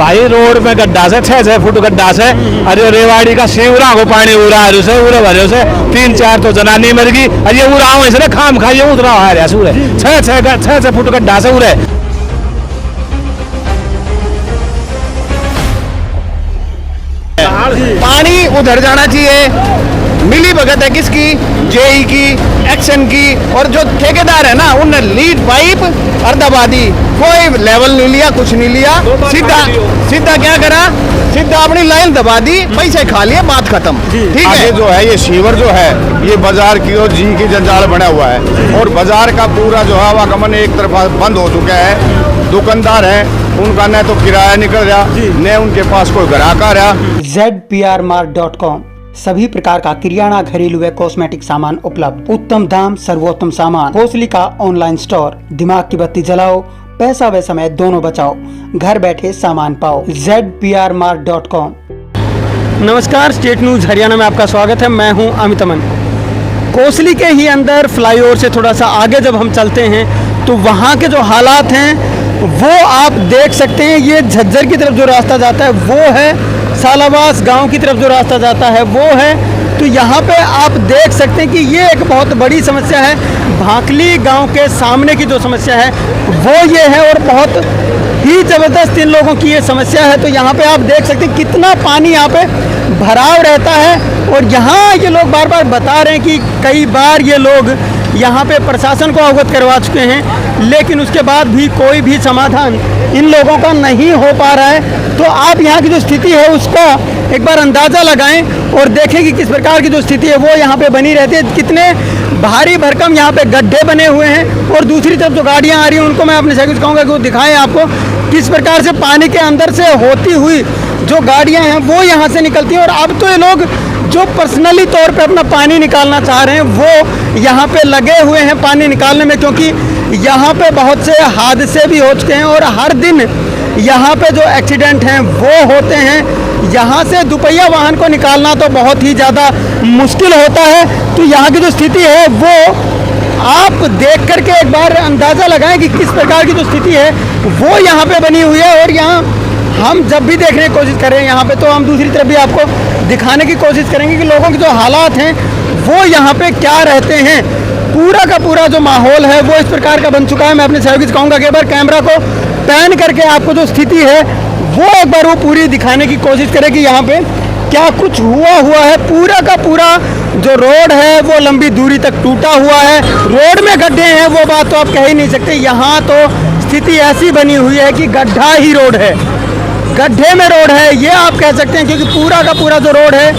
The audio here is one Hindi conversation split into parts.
भाई रोड में गड्ढा से 6-6 फुट गड्ढा से, अरे रेवाड़ी का शिवरा को पानी उड़ा है उसे उड़े भरे से 3-4 तो जनानी मर गई। अरे ये उड़ा हुआ इसने खाम खाइए उतरा है सूरे 6-6 फुट गड्ढा से उड़े। पानी उधर जाना चाहिए। मिली भगत है किसकी? जेई की, एक्शन की, और जो ठेकेदार है ना उनने लीड पाइप और दबा दी, कोई लेवल नहीं लिया, कुछ नहीं लिया, सीधा क्या करा, सीधा अपनी लाइन दबा दी, पैसे खा लिए, बात खत्म। ठीक है। जो है ये सीवर जो है ये बाजार की और जी की जंजाल बना हुआ है और बाजार का पूरा जो है आवागमन एक तरफा बंद हो चुका है। दुकानदार है उनका न तो किराया निकल रहा, न उनके पास कोई ग्राहक आ रहा। zprmart.com सभी प्रकार का किराना, घरेलू व कॉस्मेटिक सामान उपलब्ध, उत्तम दाम, सर्वोत्तम सामान। कोसली का ऑनलाइन स्टोर। दिमाग की बत्ती जलाओ, पैसा व समय दोनों बचाओ, घर बैठे सामान पाओ। zprmart.com। नमस्कार, स्टेट न्यूज हरियाणा में आपका स्वागत है। मैं हूं अमित अमन। कोसली के ही अंदर फ्लाईओवर से थोड़ा सा आगे जब हम चलते हैं तो वहाँ के जो हालात हैं वो आप देख सकते हैं। ये झज्जर की तरफ जो रास्ता जाता है वो है, सालावास गांव की तरफ जो रास्ता जाता है वो है। तो यहाँ पे आप देख सकते हैं कि ये एक बहुत बड़ी समस्या है। भाकली गांव के सामने की जो समस्या है वो ये है और बहुत ही ज़बरदस्त इन लोगों की ये समस्या है। तो यहाँ पे आप देख सकते हैं कितना पानी यहाँ पे भराव रहता है और यहाँ ये लोग बार बार बता रहे हैं कि कई बार ये लोग यहाँ पे प्रशासन को अवगत करवा चुके हैं, लेकिन उसके बाद भी कोई भी समाधान इन लोगों का नहीं हो पा रहा है। तो आप यहाँ की जो स्थिति है उसका एक बार अंदाज़ा लगाएं और देखें कि किस प्रकार की जो स्थिति है वो यहाँ पे बनी रहती है। कितने भारी भरकम यहाँ पे गड्ढे बने हुए हैं और दूसरी तरफ जो गाड़ियाँ आ रही हैं उनको मैं अपने सहयोगी कहूँगा कि वो दिखाएं आपको किस प्रकार से पानी के अंदर से होती हुई जो गाड़ियाँ हैं वो यहाँ से निकलती हैं। और अब तो ये लोग जो पर्सनली तौर पे अपना पानी निकालना चाह रहे हैं वो यहाँ पे लगे हुए हैं पानी निकालने में, क्योंकि यहाँ पे बहुत से हादसे भी हो चुके हैं और हर दिन यहाँ पे जो एक्सीडेंट हैं वो होते हैं। यहाँ से दुपहिया वाहन को निकालना तो बहुत ही ज़्यादा मुश्किल होता है। तो यहाँ की जो स्थिति है वो आप देख करके एक बार अंदाज़ा लगाएं कि किस प्रकार की जो स्थिति है वो यहाँ पे बनी हुई है। और यहाँ हम जब भी देखने की कोशिश कर रहे हैं यहाँ पे, तो हम दूसरी तरफ भी आपको दिखाने की कोशिश करेंगे कि लोगों के जो हालात हैं वो यहाँ पे क्या रहते हैं। पूरा का पूरा जो माहौल है वो इस प्रकार का बन चुका है। मैं अपने सहयोगी से कहूँगा कि एक बार कैमरा को पैन करके आपको जो स्थिति है वो एक बार वो पूरी दिखाने की कोशिश करें कि यहाँ पे क्या कुछ हुआ है। पूरा का पूरा जो रोड है वो लंबी दूरी तक टूटा हुआ है। रोड में गड्ढे हैं वो बात तो आप कह ही नहीं सकते। यहाँ तो स्थिति ऐसी बनी हुई है कि गड्ढा ही रोड है, गड्ढे में रोड है ये आप कह सकते हैं, क्योंकि पूरा का पूरा जो रोड है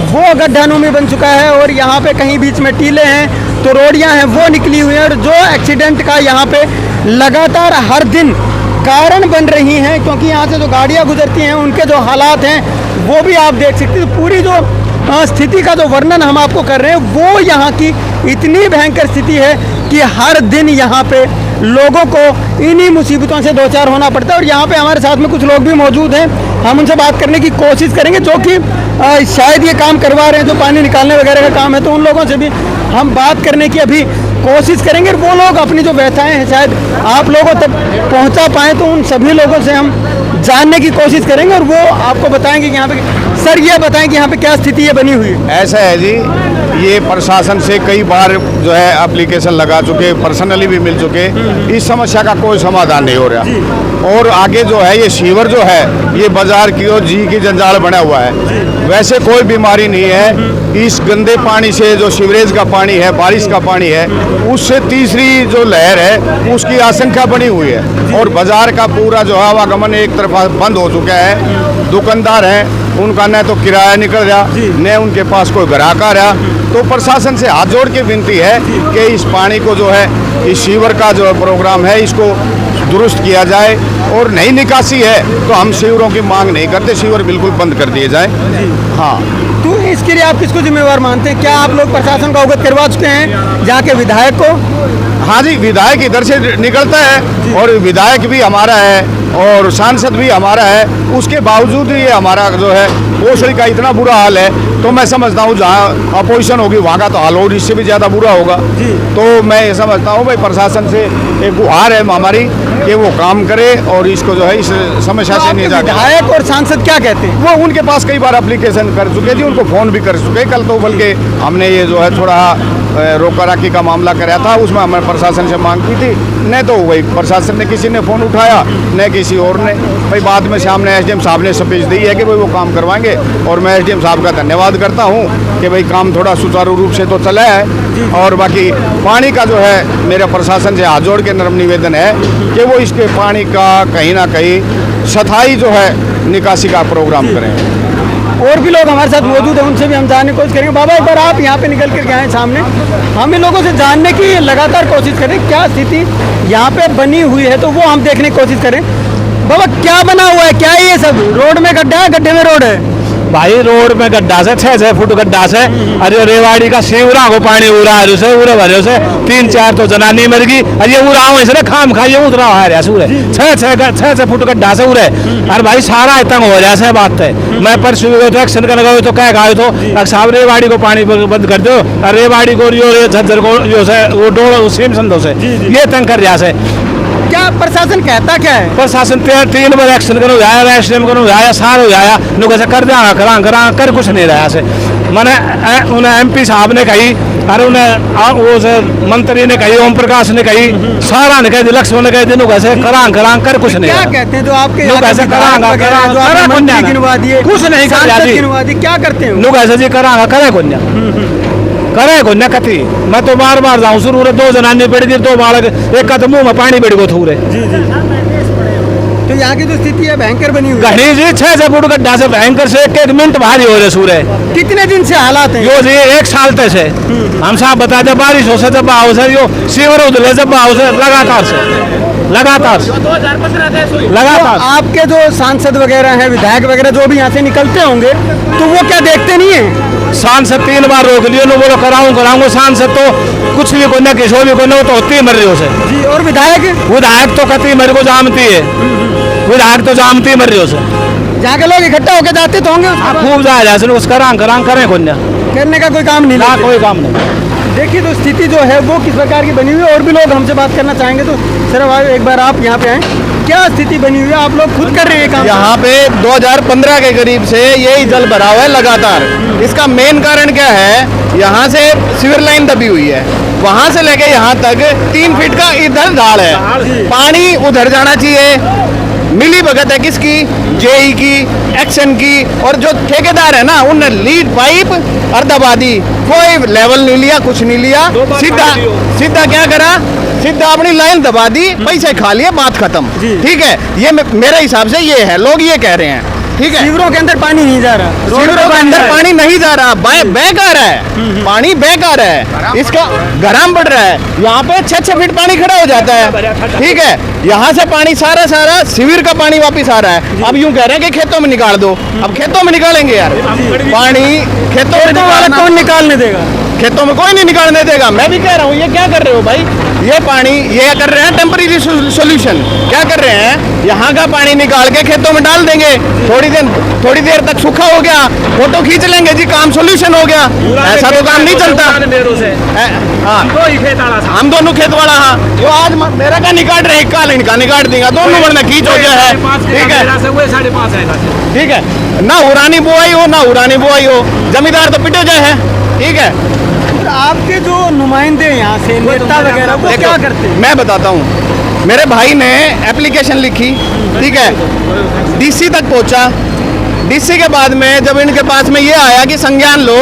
वो गड्ढानुमी बन चुका है। और यहाँ पे कहीं बीच में टीले हैं तो रोडियाँ हैं वो निकली हुई हैं। और जो एक्सीडेंट का यहाँ पे लगातार हर दिन कारण बन रही हैं, क्योंकि यहाँ से जो गाड़ियाँ गुजरती हैं उनके जो हालात हैं वो भी आप देख सकते हैं। पूरी जो स्थिति का जो वर्णन हम आपको कर रहे हैं वो यहाँ की इतनी भयंकर स्थिति है कि हर दिन यहाँ पे लोगों को इन्हीं मुसीबतों से दो चार होना पड़ता है। और यहाँ पे हमारे साथ में कुछ लोग भी मौजूद हैं, हम उनसे बात करने की कोशिश करेंगे जो कि शायद ये काम करवा रहे हैं, जो पानी निकालने वगैरह का काम है। तो उन लोगों से भी हम बात करने की अभी कोशिश करेंगे। वो लोग अपनी जो व्यथाएं हैं शायद आप लोगों तक पहुँचा पाएँ, तो उन सभी लोगों से हम जानने की कोशिश करेंगे और वो आपको बताएंगे कि यहाँ पे। सर ये बताएं कि यहाँ पे क्या स्थिति है बनी हुई है। ऐसा है जी, ये प्रशासन से कई बार जो है एप्लीकेशन लगा चुके, पर्सनली भी मिल चुके, इस समस्या का कोई समाधान नहीं हो रहा। और आगे जो है ये सीवर जो है ये बाजार की और जी की जंजाल बना हुआ है। वैसे कोई बीमारी नहीं है, इस गंदे पानी से जो सीवरेज का पानी है, बारिश का पानी है, उससे तीसरी जो लहर है उसकी आशंका बनी हुई है। और बाजार का पूरा जो है आवागमन एक तरफा बंद हो चुका है। दुकानदार हैं उनका न तो किराया निकल रहा, न उनके पास कोई ग्राहक आ रहा। तो प्रशासन से हाथ जोड़ के विनती है कि इस पानी को जो है, इस सीवर का जो प्रोग्राम है इसको दुरुस्त किया जाए। और नई निकासी है तो हम सीवरों की मांग नहीं करते, सीवर बिल्कुल बंद कर दिए जाए। हाँ, तो इसके लिए आप किसको जिम्मेवार मानते हैं? क्या आप लोग प्रशासन को अवगत करवा चुके हैं जहाँ के विधायक को? हाँ जी, विधायक इधर से निकलता है और विधायक भी हमारा है और सांसद भी हमारा है। उसके बावजूद ये हमारा जो है कोसली का इतना बुरा हाल है, तो मैं समझता हूँ जहाँ अपोजिशन होगी वहाँ का तो हाल और इससे भी ज़्यादा बुरा होगा। तो मैं ये समझता हूँ भाई प्रशासन से एक गुहार है हमारी कि वो काम करे और इसको जो है इस समस्या से निजात दिलाएं। विधायक और सांसद क्या कहते हैं? वो उनके पास कई बार एप्लीकेशन कर चुके थे, उनको फ़ोन भी कर चुके। कल तो बल्कि हमने ये जो है थोड़ा रोका राखी का मामला कराया था, उसमें हमने प्रशासन से मांग की थी, न तो वही प्रशासन ने किसी ने फ़ोन उठाया न किसी और ने। भाई बाद में सामने एसडीएम साहब ने स्पीच दी है कि भाई वो काम करवाएंगे, और मैं एसडीएम साहब का धन्यवाद करता हूँ कि भाई काम थोड़ा सुचारू रूप से तो चला है। और बाकी पानी का जो है मेरा प्रशासन से हाथ जोड़ के नर्म निवेदन है कि वो इसके पानी का कहीं ना कहीं स्थायी जो है निकासी का प्रोग्राम करें। और भी लोग हमारे साथ मौजूद हैं, उनसे भी हम जानने की कोशिश करेंगे। बाबा एक बार आप यहाँ पे निकल कर आए सामने, हम इन लोगों से जानने की लगातार कोशिश करें क्या स्थिति यहाँ पे बनी हुई है, तो वो हम देखने की कोशिश करें। बाबा क्या बना हुआ है, क्या है ये सब? रोड में गड्ढा है, गड्ढे में रोड है? भाई रोड में गड्ढा से 6 फुट गड्ढा से, अरे रेवाड़ी का शिवरा को पानी उड़ा से उड़े भरे से 3-4 तो जनानी मर गई। अरे ये उड़ा हुआ से खाम खाइए उतरा आ रहा सूरे 6 फुट गड्ढा से उड़े। अरे भाई सारा तंग हो रहा है बात है। मैं परसों तो एक्शन का लगाओ तो क्या कहा तो साहब रेवाड़ी को पानी बंद कर दो, रेवाड़ी को झज्जर को जो से वो डोड़ सेम संदो से ये तंग कर रहा है। क्या प्रशासन कहता क्या है? प्रशासन 3 बार एक्शन करो जाया, एसडीएम करो जाया, सार हो जाया, नुक ऐसे कर दिया करा कर कुछ नहीं रहा से। मैंने उन्हें एमपी साहब ने कही, अरे उन्हें वो से मंत्री ने कही, ओम प्रकाश ने कही, सारा ने कही, लक्ष्मण ने कही, नुक ऐसे करा कर कुछ नहीं। क्या कहते हैं जो आपके नुक ऐसे करांगा गिनवा दिए, कुछ नहीं गिनवा दिए, क्या करते हैं? नुक ऐसे जी करांगा करे कुन्या करे को न कथी। मैं तो बार बार जाऊँ शुरू 2 जनानी पड़ी थी, 2 बालक, एक का तो मुंह में पानी पड़ गो थूरे। तो यहाँ की जो स्थिति है भयंकर बनी हुई है। घनी जी 6 फुट गड्ढा से भयंकर से 1 मिनट भारी हो रहे सूर्य। कितने दिन से हालात है? यो जी 1 साल तक से हम साहब बता दे, बारिश हो से जब आओ से यो शिवर उधले जब आओ से लगातार तो आपके जो सांसद वगैरह हैं, विधायक वगैरह जो भी यहाँ से निकलते होंगे, तो वो क्या देखते नहीं है? सांसद 3 बार रोक लियो, नो बोलो कराऊंगा। सांसद तो कुछ भी को न किसी भी को न तो होती मर रही हो से जी। और विधायक तो कती मेरे को जानती है, विधायक तो जानती मर रही हो से। जहाँ के लोग इकट्ठा होकर जाते तो होंगे, खूब जाए उस करांग करें कोन्या करने का कोई काम नहीं, ना कोई काम नहीं। देखिए तो स्थिति जो है वो किस प्रकार की बनी हुई है। और भी लोग हमसे बात करना चाहेंगे, तो सर एक बार आप यहाँ पे आए, क्या स्थिति बनी हुई है? आप लोग खुद कर रहे हैं काम? यहाँ पे 2015 के करीब से यही जल भरा हुआ है लगातार। इसका मेन कारण क्या है, यहाँ से सीवर लाइन दबी हुई है, वहाँ से लेके यहाँ तक 3 फीट का इधर ढाल है, पानी उधर जाना चाहिए। मिली भगत है किसकी? जेई की, एक्शन की, और जो ठेकेदार है ना उनने लीड पाइप और दबा दी, कोई लेवल नहीं लिया, कुछ नहीं लिया, सीधा क्या करा, सीधा अपनी लाइन दबा दी, पैसे खा लिए, बात खत्म। ठीक है, ये मेरे हिसाब से ये है, लोग ये कह रहे हैं। ठीक है, सीवरों के अंदर पानी नहीं जा रहा, सीवरों के अंदर पानी नहीं जा रहा, बैक आ रहा है, पानी बैक आ रहा है, इसका गरम बढ़ रहा है। यहाँ पे 6 फीट पानी खड़ा हो जाता है। ठीक है, यहाँ से पानी सारा शिविर का पानी वापस आ रहा है। अब यूं कह रहे हैं कि खेतों में निकाल दो, अब खेतों में निकालेंगे यार पानी, खेतों में कौन निकालने देगा? खेतों में कोई नहीं निकालने देगा। मैं भी कह रहा हूँ, ये क्या कर रहे हो भाई, ये पानी ये कर रहे हैं टेम्परेरी सोल्यूशन। क्या कर रहे हैं, यहाँ का पानी निकाल के खेतों में डाल देंगे, थोड़ी देर तक सूखा हो गया, फोटो खींच लेंगे जी, काम सोल्यूशन हो गया। ऐसा तो काम नहीं चलता। हाँ, हम दोनों खेत वाला, हाँ, जो आज मेरा का निकाल रहे हैं, काल इनका निकाल देगा, दोनों वरना खींच हो गया है। ठीक है, ठीक है, ना उरानी बुआई हो ना उरानी बुआई हो, जमींदार तो पिटे जाए है। ठीक है, आपके जो नुमाइंदे यहाँ से नेता वगैरह वो क्या करते हैं? मैं बताता हूँ, मेरे भाई ने एप्लीकेशन लिखी, ठीक है, डीसी तक पहुँचा। डीसी के बाद में जब इनके पास में ये आया कि संज्ञान लो,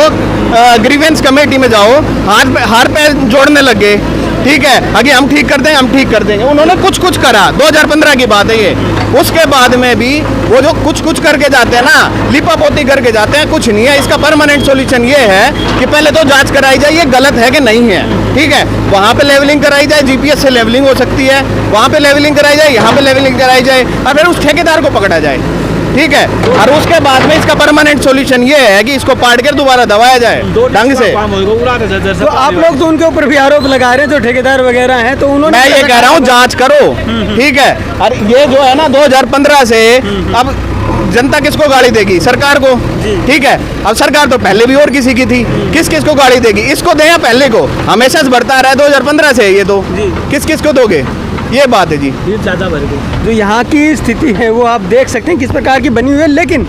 ग्रीवेंस कमेटी में जाओ, हाथ पैर जोड़ने लगे। ठीक है, आगे हम ठीक कर देंगे, हम ठीक कर देंगे। उन्होंने कुछ करा, 2015 की बात है ये। उसके बाद में भी वो जो कुछ करके जाते हैं ना, लिपापोती करके जाते हैं, कुछ नहीं है। इसका परमानेंट सॉल्यूशन ये है कि पहले तो जांच कराई जाए ये गलत है कि नहीं है। ठीक है, वहाँ पे लेवलिंग कराई जाए, जीपीएस से लेवलिंग हो सकती है, वहाँ पे लेवलिंग कराई जाए, यहाँ पे लेवलिंग कराई जाए, और फिर उस ठेकेदार को पकड़ा जाए। ठीक है, और उसके बाद में इसका परमानेंट सॉल्यूशन ये है कि इसको पाट कर दोबारा दबाया जाए ढंग से। तो आप लोग तो उनके ऊपर भी आरोप लगा रहे हैं जो ठेकेदार वगैरह हैं, तो उन्होंने, मैं ये कह रहा हूँ जांच करो। ठीक है, और ये जो है ना 2015 से अब जनता किसको गाड़ी देगी? सरकार को। ठीक है, अब सरकार तो पहले भी और किसी की थी, किस को गाड़ी देगी? इसको दें या पहले को? हमेशा से बढ़ता रहा है 2015 से, ये तो किस को दोगे? ये बात है जी। ये ज़्यादा भर गई। जो यहाँ की स्थिति है वो आप देख सकते हैं किस प्रकार की बनी हुई है, लेकिन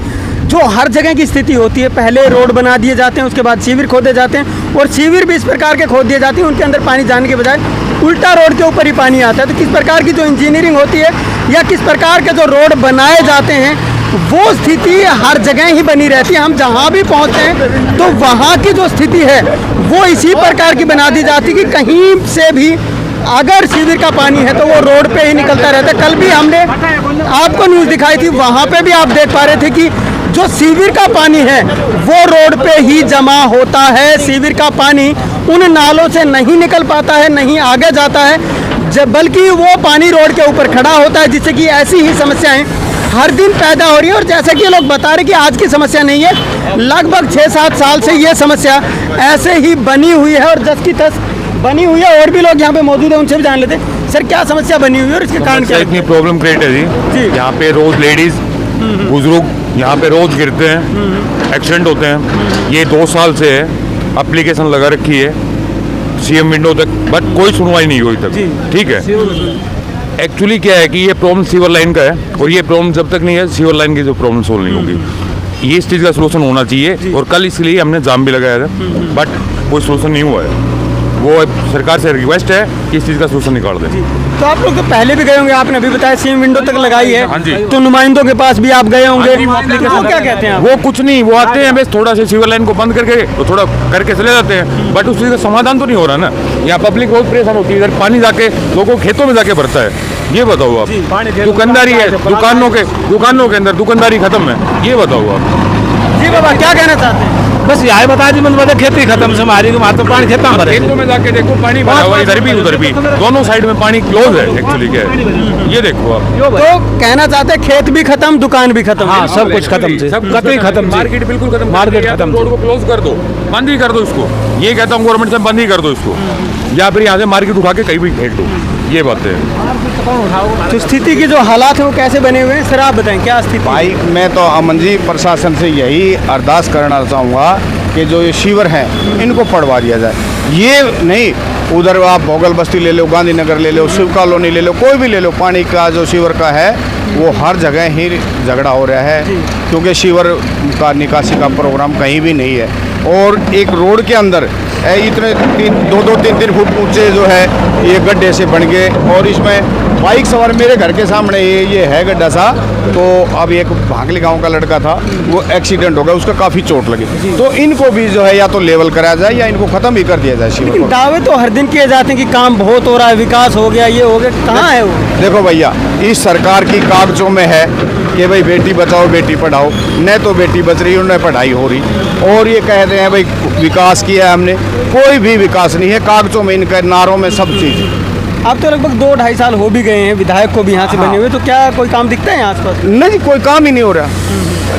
जो हर जगह की स्थिति होती है, पहले रोड बना दिए जाते हैं, उसके बाद शिविर खोदे जाते हैं, और शिविर भी इस प्रकार के खोद दिए जाते हैं, उनके अंदर पानी जाने के बजाय उल्टा रोड के ऊपर ही पानी आता है। तो किस प्रकार की जो इंजीनियरिंग होती है या किस प्रकार के जो रोड बनाए जाते हैं, वो स्थिति हर जगह ही बनी रहती है। हम जहाँ भी पहुँचते हैं तो वहाँ की जो स्थिति है वो इसी प्रकार की बना दी जाती है कि कहीं से भी अगर शिविर का पानी है तो वो रोड पे ही निकलता रहता है। कल भी हमने आपको न्यूज़ दिखाई थी, वहाँ पे भी आप देख पा रहे थे कि जो शिविर का पानी है वो रोड पे ही जमा होता है। शिविर का पानी उन नालों से नहीं निकल पाता है, नहीं आगे जाता है, बल्कि वो पानी रोड के ऊपर खड़ा होता है, जिससे कि ऐसी ही समस्याएं हर दिन पैदा हो रही है। और जैसा कि ये लोग बता रहे कि आज की समस्या नहीं है, लगभग 6-7 साल से ये समस्या ऐसे ही बनी हुई है और जस की तस बनी हुई है। और भी लोग यहाँ पे मौजूद है, उनसे भी जान लेते हैं। सर, क्या समस्या बनी हुई है और इसके कारण क्या? इतनी प्रॉब्लम क्रिएट है जी। यहाँ पे रोज लेडीज बुजुर्ग यहाँ पे रोज गिरते हैं, एक्सीडेंट होते हैं। ये 2 साल से है, एप्लीकेशन लगा रखी है सीएम विंडो तक, बट कोई सुनवाई नहीं हुई तक। ठीक है, एक्चुअली क्या है कि ये प्रॉब्लम सीवर लाइन का है, और ये प्रॉब्लम जब तक नहीं है सीवर लाइन की जो प्रॉब्लम सोल्व नहीं होगी। ये इस चीज़ का सोल्यूशन होना चाहिए, और कल इसलिए हमने जाम भी लगाया था, बट कोई सोल्यूशन नहीं हुआ है। वो सरकार से रिक्वेस्ट है कि इस चीज़ का सोल्यूशन निकाल दें। तो आप लोग तो पहले भी गए होंगे, आपने अभी बताया सीएम विंडो तक लगाई है। हाँ जी। तो नुमाइंदों के पास भी आप गए होंगे, हाँ जी, वो क्या कहते हैं आप? वो कुछ नहीं, वो आते हैं बस थोड़ा सा सीवर लाइन को बंद करके तो थोड़ा करके चले जाते हैं, बट उस चीज़ का समाधान तो नहीं हो रहा ना। यहाँ पब्लिक बहुत परेशान होती है, इधर पानी जाके लोगों के खेतों में जाके भरता है। ये बताओ आप, दुकानदारी है, दुकानों के अंदर दुकानदारी खत्म है। ये बताओ आप। जी बाबा, क्या कहना चाहते हैं? बस यही बता दी मतलब खेती खत्म से हमारी वहाँ तो पानी खेता में भरे। खेतों में जाके देखो पानी भरा हुआ, इधर भी उधर भी, दोनों साइड में पानी क्लोज है। एक्चुअली क्या है, ये देखो आप। तो कहना चाहते हैं खेत भी खत्म, दुकान भी खत्म। हाँ, सब कुछ खत्म से, सब कतई खत्म, मार्केट बिल्कुल खत्म। मार्केट खत्म। रोड को क्लोज कर दो, बंद ही कर दो इसको। ये कहता हूँ गवर्नमेंट से, बंद ही कर दो इसको, या फिर यहाँ से मार्केट उठा के कहीं भी फेंक दो। ये बात है। तो स्थिति की जो हालात है वो कैसे बने हुए हैं, सर आप बताएं क्या स्थिति? भाई मैं तो अमन जी प्रशासन से यही अरदास करना चाहूँगा कि जो ये शिविर हैं इनको पढ़वा दिया जाए। ये नहीं उधर आप भोगल बस्ती ले लो, गांधीनगर ले लो, शिव कॉलोनी ले लो, कोई भी ले लो, पानी का जो शिविर का है वो हर जगह ही झगड़ा हो रहा है, क्योंकि शिविर का निकासी का प्रोग्राम कहीं भी नहीं है। और एक रोड के अंदर इतने 2-3 फुट ऊंचे जो है ये गड्ढे से बन गए, और इसमें बाइक सवार मेरे घर के सामने ये है गड्ढा सा। तो अब एक भागली गांव का लड़का था, वो एक्सीडेंट हो गया, उसका काफ़ी चोट लगी। तो इनको भी जो है या तो लेवल कराया जाए या इनको ख़त्म ही कर दिया जाए शिविर लेकिन को। दावे तो हर दिन किए जाते हैं कि काम बहुत हो रहा है, विकास हो गया, ये हो गया, कहाँ है वो? देखो भैया, इस सरकार की कागजों में है कि भाई बेटी बचाओ बेटी पढ़ाओ, न तो बेटी बच रही और न पढ़ाई हो रही, और ये कहते हैं भाई विकास किया है हमने। कोई भी विकास नहीं है कागजों में, इनके नारों में सब चीज़। अब तो लगभग 2-2.5 साल हो भी गए हैं विधायक को भी यहाँ से बने हुए, तो क्या कोई काम दिखता है यहाँ आसपास? नहीं, कोई काम ही नहीं हो रहा।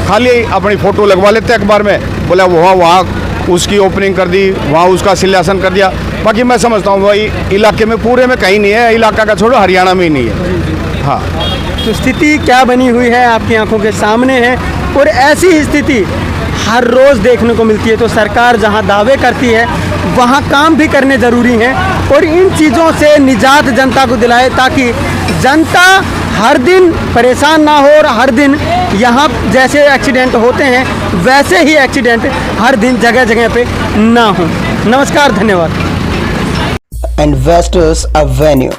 खाली अपनी फोटो लगवा लेते हैं अखबार में, बोला वहाँ उसकी ओपनिंग कर दी, वहाँ उसका शिलान्यासन कर दिया। बाकी मैं समझता हूँ भाई इलाके में पूरे में कहीं नहीं है, इलाका का छोड़ो हरियाणा में ही नहीं है। हाँ, तो स्थिति क्या बनी हुई है आपकी आंखों के सामने है, और ऐसी ही स्थिति हर रोज़ देखने को मिलती है। तो सरकार जहां दावे करती है वहां काम भी करने ज़रूरी हैं, और इन चीज़ों से निजात जनता को दिलाए, ताकि जनता हर दिन परेशान ना हो, और हर दिन यहाँ जैसे एक्सीडेंट होते हैं वैसे ही एक्सीडेंट हर दिन जगह जगह पे ना हो। नमस्कार, धन्यवाद। इन्वेस्टर्स एवेन्यू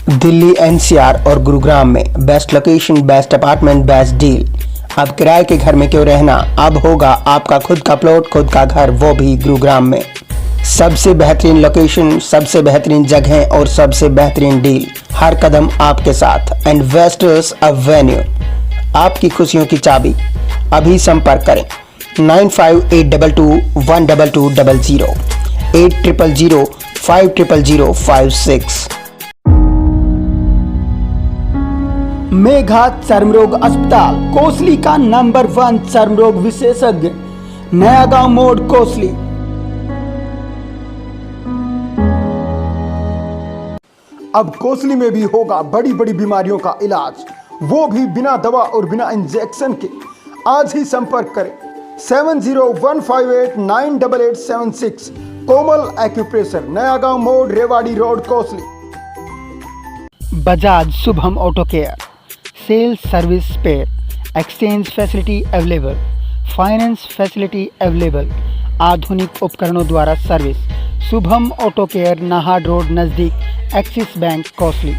दिल्ली एनसीआर और गुरुग्राम में best location, best apartment, best deal. अब किराए के घर में क्यों रहना, अब होगा आपका खुद का प्लॉट, खुद का घर, वो भी गुरुग्राम में। सबसे बेहतरीन लोकेशन, सबसे बेहतरीन जगह और सबसे बेहतरीन डील, हर कदम आपके साथ। इन्वेस्टर्स एवेन्यू, आपकी खुशियों की चाबी। अभी संपर्क करें 9582212200, 8005000056। मेघा चर्मरोग अस्पताल, कोसली का नंबर 1 चर्मरोग विशेषज्ञ, नया गांव मोड़, कोसली। अब कोसली में भी होगा बड़ी बड़ी बीमारियों का इलाज, वो भी बिना दवा और बिना इंजेक्शन के। आज ही संपर्क करें 7015898876। कोमल एक्यूप्रेशर, नया गांव मोड़, Rewari road, Kosli. Bajaj Shubham auto care, sales service spare, exchange facility available, finance facility available, आधुनिक उपकरणों द्वारा service. Shubham auto care, Nahar road नज़दीक एक्सिस बैंक, कोसली।